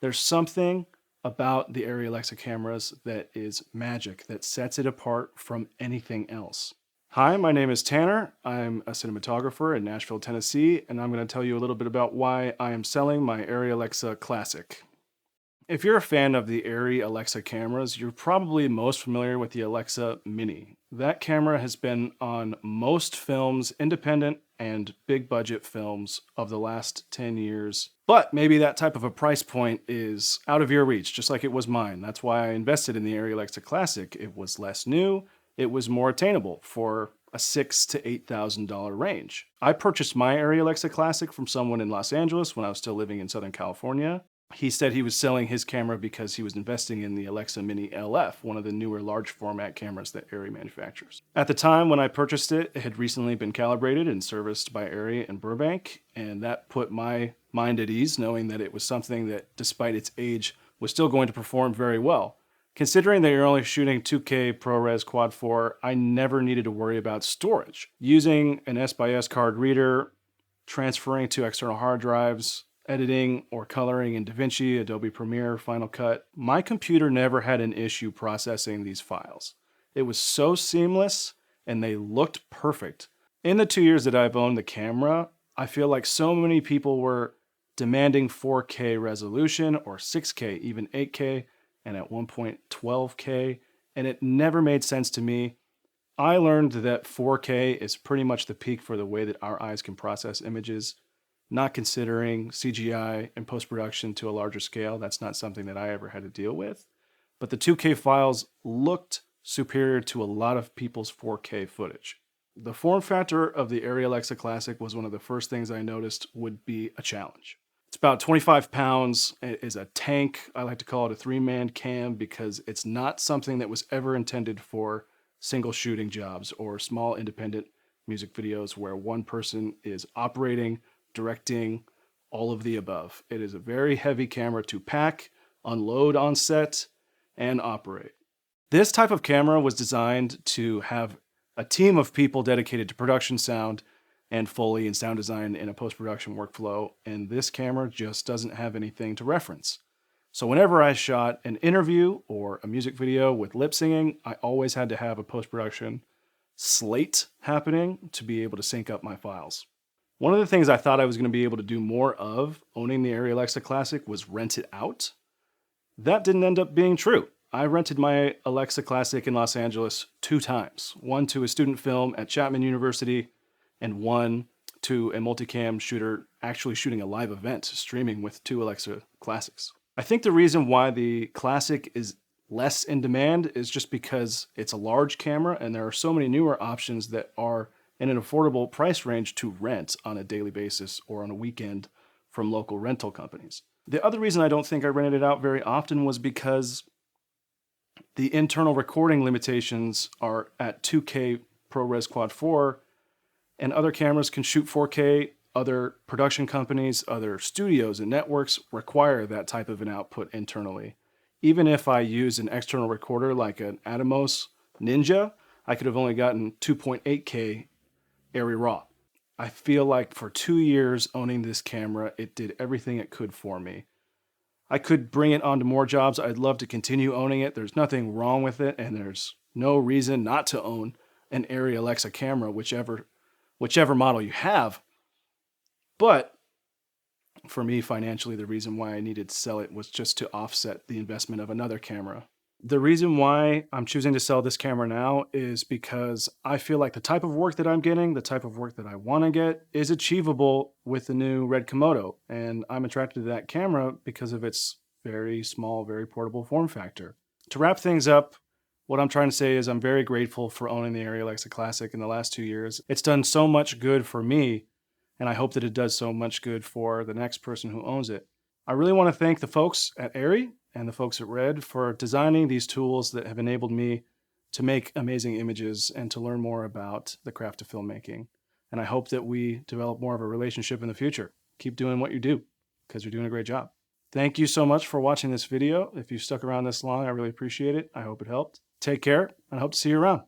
There's something about the ARRI Alexa cameras that is magic, that sets it apart from anything else. Hi, my name is Tanner. I'm a cinematographer in Nashville, Tennessee, and I'm going to tell you a little bit about why I am selling my ARRI Alexa Classic. If you're a fan of the ARRI Alexa cameras, you're probably most familiar with the Alexa Mini. That camera has been on most films, independent and big budget films of the last 10 years. But maybe that type of a price point is out of your reach, just like it was mine. That's why I invested in the ARRI Alexa Classic. It was less new, it was more attainable for a $6,000 to $8,000 range. I purchased my ARRI Alexa Classic from someone in Los Angeles when I was still living in Southern California. He said he was selling his camera because he was investing in the Alexa Mini LF, one of the newer large format cameras that ARRI manufactures. At the time when I purchased it, it had recently been calibrated and serviced by ARRI in Burbank, and that put my mind at ease knowing that it was something that, despite its age, was still going to perform very well. Considering that you're only shooting 2K ProRes Quad 4, I never needed to worry about storage. Using an S/S card reader, transferring to external hard drives, editing or coloring in DaVinci, Adobe Premiere, Final Cut, my computer never had an issue processing these files. It was so seamless and they looked perfect. In the 2 years that I've owned the camera, I feel like so many people were demanding 4K resolution or 6K, even 8K, and at one point 12K, and it never made sense to me. I learned that 4K is pretty much the peak for the way that our eyes can process images. Not considering CGI and post-production to a larger scale, that's not something that I ever had to deal with. But the 2K files looked superior to a lot of people's 4K footage. The form factor of the ARRI Alexa Classic was one of the first things I noticed would be a challenge. It's about 25 pounds. It is a tank. I like to call it a three-man cam because it's not something that was ever intended for single shooting jobs or small independent music videos where one person is operating, directing, all of the above. It is a very heavy camera to pack, unload on set, and operate. This type of camera was designed to have a team of people dedicated to production sound and Foley and sound design in a post-production workflow, and this camera just doesn't have anything to reference. So whenever I shot an interview or a music video with lip singing, I always had to have a post-production slate happening to be able to sync up my files. One of the things I thought I was going to be able to do more of owning the ARRI Alexa Classic was rent it out. That didn't end up being true. I rented my Alexa Classic in Los Angeles 2 times. One to a student film at Chapman University and one to a multicam shooter actually shooting a live event, streaming with 2 Alexa Classics. I think the reason why the Classic is less in demand is just because it's a large camera and there are so many newer options that are in an affordable price range to rent on a daily basis or on a weekend from local rental companies. The other reason I don't think I rented it out very often was because the internal recording limitations are at 2K ProRes Quad 4, and other cameras can shoot 4K. Other production companies, other studios and networks require that type of an output internally. Even if I use an external recorder like an Atomos Ninja, I could have only gotten 2.8K ARRI RAW. I feel like for 2 years owning this camera, it did everything it could for me. I could bring it onto more jobs. I'd love to continue owning it. There's nothing wrong with it, and there's no reason not to own an ARRI Alexa camera, whichever model you have. But for me, financially, the reason why I needed to sell it was just to offset the investment of another camera. The reason why I'm choosing to sell this camera now is because I feel like the type of work that I'm getting, the type of work that I want to get, is achievable with the new RED Komodo. And I'm attracted to that camera because of its very small, very portable form factor. To wrap things up, what I'm trying to say is I'm very grateful for owning the ARRI Alexa Classic in the last 2 years. It's done so much good for me, and I hope that it does so much good for the next person who owns it. I really want to thank the folks at ARRI and the folks at RED for designing these tools that have enabled me to make amazing images and to learn more about the craft of filmmaking. And I hope that we develop more of a relationship in the future. Keep doing what you do, because you're doing a great job. Thank you so much for watching this video. If you stuck around this long, I really appreciate it. I hope it helped. Take care, and I hope to see you around.